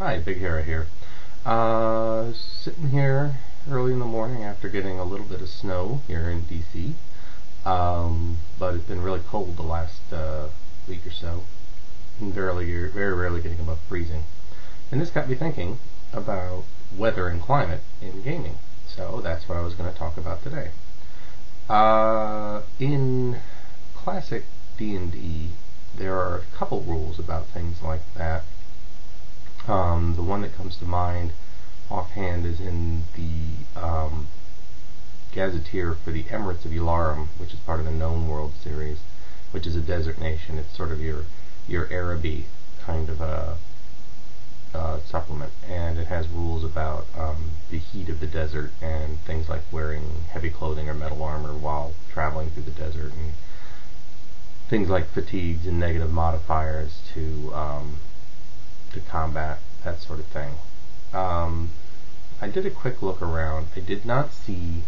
Hi, Bighara here. Sitting here early in the morning after getting a little bit of snow here in DC. But it's been really cold the last week or so. Very rarely getting above freezing. And this got me thinking about weather and climate in gaming. So that's what I was going to talk about today. In classic D&D, there are a couple rules about things like that. The one that comes to mind offhand is in the Gazetteer for the Emirates of Ularum, which is part of the Known World series, which is a desert nation. It's sort of your Araby kind of a supplement, and it has rules about the heat of the desert and things like wearing heavy clothing or metal armor while traveling through the desert, and things like fatigues and negative modifiers to combat, that sort of thing. I did a quick look around. I did not see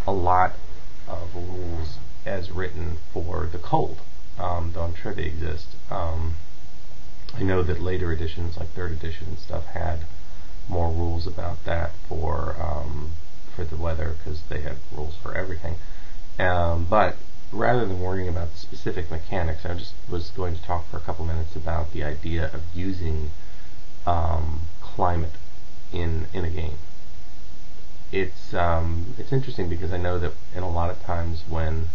a lot of rules as written for the cold, though I'm sure they exist. I know that later editions, like 3rd edition and stuff, had more rules about that for the weather, because they had rules for everything. But rather than worrying about the specific mechanics, I just was going to talk for a couple minutes about the idea of using climate in a game. It's interesting because I know that in a lot of times when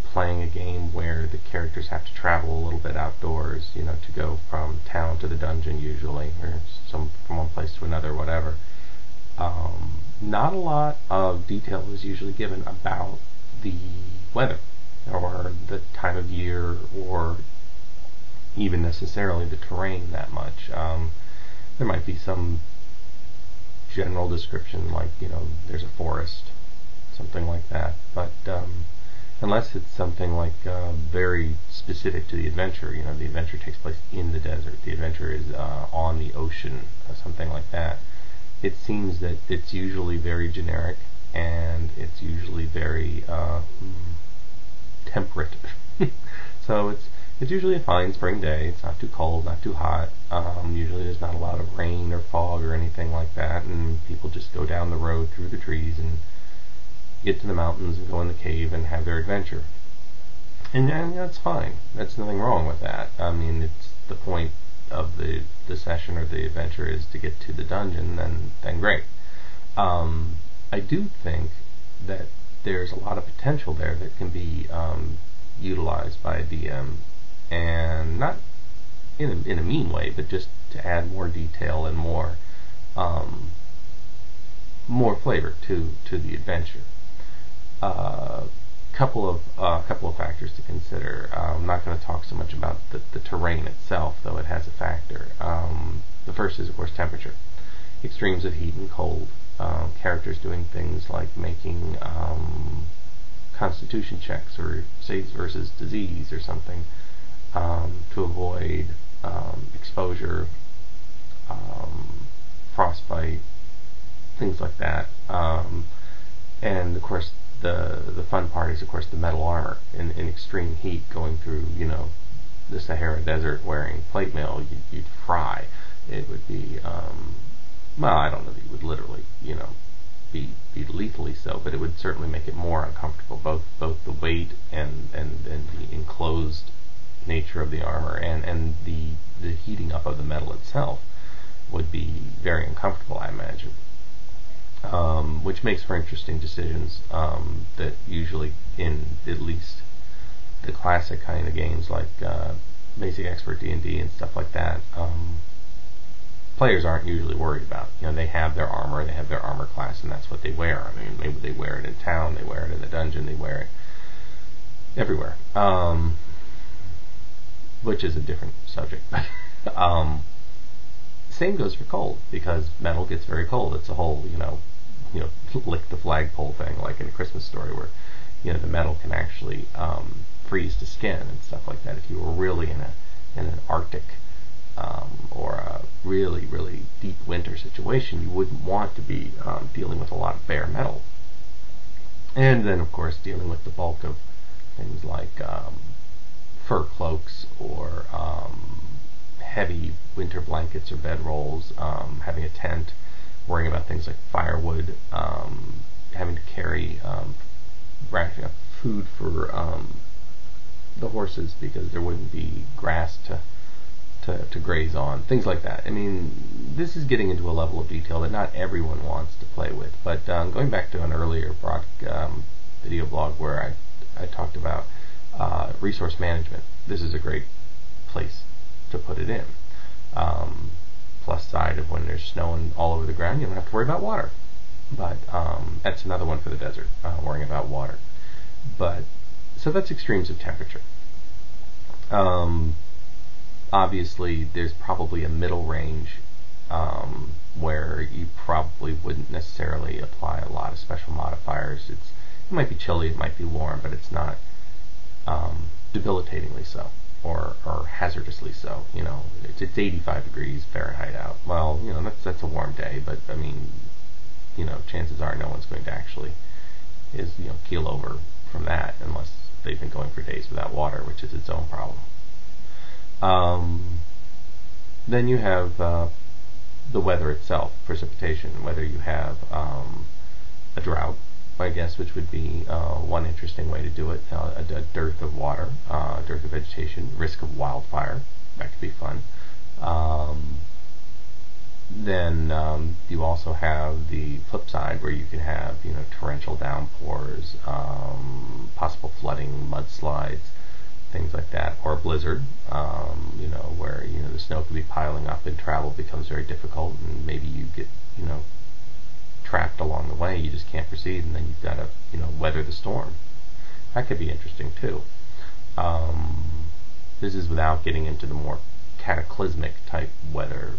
playing a game where the characters have to travel a little bit outdoors, to go from town to the dungeon usually, or from one place to another, whatever, not a lot of detail is usually given about the weather or the time of year or even necessarily the terrain that much. There might be some general description, like, there's a forest, something like that, but unless it's something like very specific to the adventure, the adventure takes place in the desert, the adventure is on the ocean, or something like that, it seems that it's usually very generic, and it's usually very temperate. So it's usually a fine spring day. It's not too cold, not too hot. Usually there's not a lot of rain or fog or anything like that, and people just go down the road through the trees and get to the mountains and go in the cave and have their adventure. And that's fine. There's nothing wrong with that. I mean, it's the point of the session or the adventure is to get to the dungeon, then great. I do think that there's a lot of potential there that can be utilized by a DM, and not in a mean way, but just to add more detail and more flavor to the adventure. Couple of factors to consider. I'm not going to talk so much about the terrain itself, though it has a factor. The first is, of course, temperature. Extremes of heat and cold. Characters doing things like making constitution checks or saves versus disease or something to avoid exposure, frostbite, things like that. And of course, the fun part is, of course, the metal armor in extreme heat, going through the Sahara Desert wearing plate mail. You'd fry. It would be well, I don't know that you would literally be lethally so, but it would certainly make it more uncomfortable, both the weight and the enclosed nature of the armor and the heating up of the metal itself would be very uncomfortable, I imagine. Which makes for interesting decisions that usually, in at least the classic kind of games like Basic Expert D&D and stuff like that, players aren't usually worried about. They have their armor, they have their armor class, and that's what they wear. I mean, maybe they wear it in town, they wear it in the dungeon, they wear it everywhere. Which is a different subject. Same goes for cold, because metal gets very cold. It's a whole, lick the flagpole thing, like in A Christmas Story, where the metal can actually freeze to skin and stuff like that. If you were really in an Arctic or a really, really deep winter situation, you wouldn't want to be dealing with a lot of bare metal. And then, of course, dealing with the bulk of things like fur cloaks or heavy winter blankets or bedrolls, having a tent, worrying about things like firewood, having to carry rationing up food for the horses because there wouldn't be grass to graze on, things like that. I mean, this is getting into a level of detail that not everyone wants to play with. But going back to an earlier video blog where I talked about resource management, this is a great place to put it in. Plus side of when there's snow all over the ground, you don't have to worry about water. But that's another one for the desert, worrying about water. But so that's extremes of temperature. Obviously, there's probably a middle range where you probably wouldn't necessarily apply a lot of special modifiers. It might be chilly, it might be warm, but it's not debilitatingly so, or hazardously so. You know, it's 85 degrees Fahrenheit out. Well, you know, that's a warm day, but I mean, you know, chances are no one's going to actually keel over from that unless they've been going for days without water, which is its own problem. Then you have the weather itself, precipitation, whether you have a drought, I guess, which would be one interesting way to do it, a dearth of water, dearth of vegetation, risk of wildfire, that could be fun. Then you also have the flip side where you can have, you know, torrential downpours, possible flooding, mudslides, things like that, or a blizzard, you know, where, you know, the snow could be piling up and travel becomes very difficult, and maybe you get, you know, trapped along the way, you just can't proceed, and then you've got to, you know, weather the storm. That could be interesting too. This is without getting into the more cataclysmic type weather,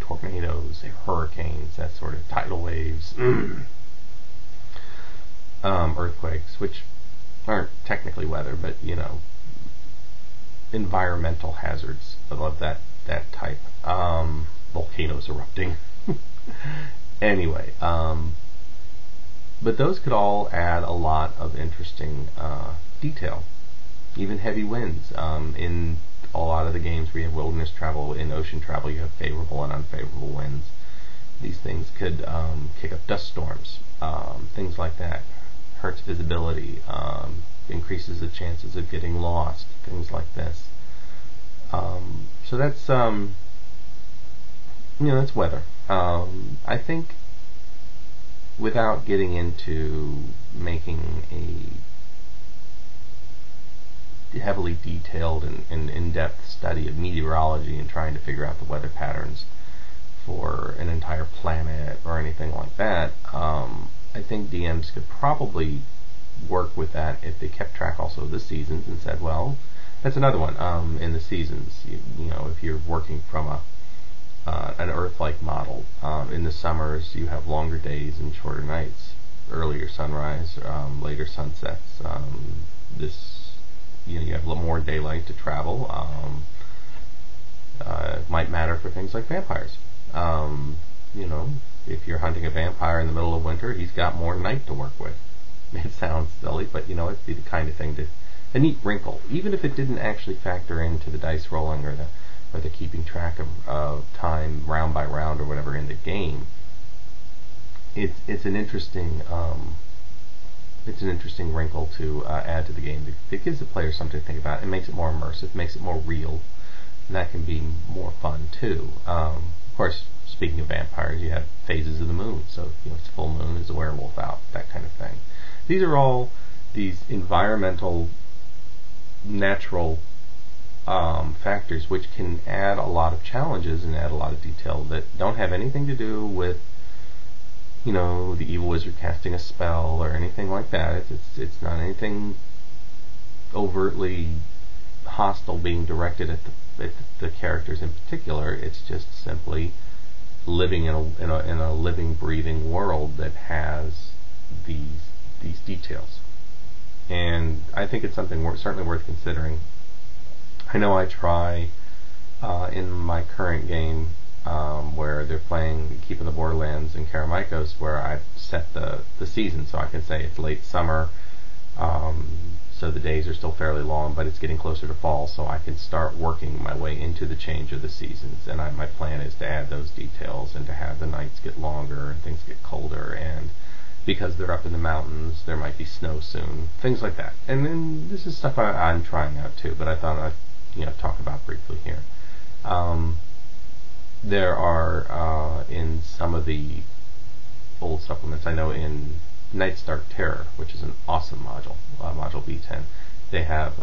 tornadoes, hurricanes, that sort of tidal waves, earthquakes, which aren't technically weather, but, you know, environmental hazards of that type. Volcanoes erupting. Anyway, but those could all add a lot of interesting detail. Even heavy winds. In a lot of the games where you have wilderness travel, in ocean travel you have favorable and unfavorable winds. These things could kick up dust storms, things like that. Hurts visibility, increases the chances of getting lost, things like this. So that's that's weather. I think without getting into making a heavily detailed and in-depth study of meteorology and trying to figure out the weather patterns for an entire planet or anything like that, I think DMs could probably work with that if they kept track also of the seasons and said, well, that's another one. In the seasons, you know, if you're working from an Earth-like model, in the summers you have longer days and shorter nights, earlier sunrise, later sunsets. You have a little more daylight to travel. It might matter for things like vampires. You know, if you're hunting a vampire in the middle of winter, he's got more night to work with. It sounds silly, but, you know, it'd be the kind of thing a neat wrinkle, even if it didn't actually factor into the dice rolling or the keeping track of time round by round or whatever in the game. It's an interesting wrinkle to add to the game. It gives the player something to think about. It makes it more immersive, makes it more real, and that can be more fun too. Of course, speaking of vampires, you have phases of the moon. So, you know, it's full moon, is a werewolf out, that kind of thing. These are all these environmental, natural factors which can add a lot of challenges and add a lot of detail that don't have anything to do with, you know, the evil wizard casting a spell or anything like that. It's not anything overtly hostile being directed at the characters in particular. It's just simply living in a living, breathing world that has these details. And I think it's something certainly worth considering. I know I try in my current game where they're playing Keep of the Borderlands in Karameikos, where I've set the season, so I can say it's late summer, so the days are still fairly long, but it's getting closer to fall, so I can start working my way into the change of the seasons. And my plan is to add those details and to have the nights get longer and things get colder, and because they're up in the mountains, there might be snow soon, things like that. And then this is stuff I'm trying out too, but I thought I'd talk about briefly here. There are in some of the old supplements, I know in Night's Dark Terror, which is an awesome module, module B10, they have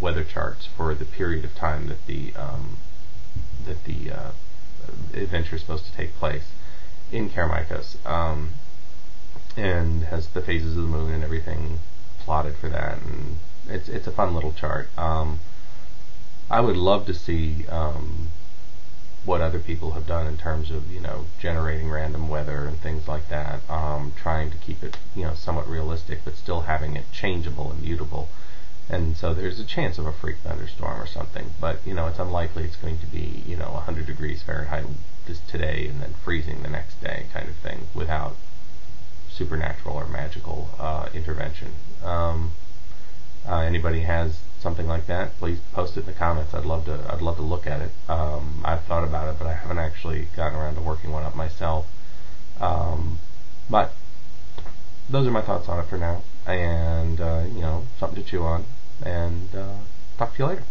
weather charts for the period of time that the adventure is supposed to take place in Karameikos, and has the phases of the moon and everything plotted for that, and it's a fun little chart. I would love to see what other people have done in terms of generating random weather and things like that, trying to keep it somewhat realistic but still having it changeable and mutable. And so there's a chance of a freak thunderstorm or something, but it's unlikely it's going to be 100 degrees Fahrenheit this today and then freezing the next day kind of thing without supernatural or magical intervention. Anybody has something like that, please post it in the comments. I'd love to look at it. I've thought about it, but I haven't actually gotten around to working one up myself. But those are my thoughts on it for now, and something to chew on. And talk to you later.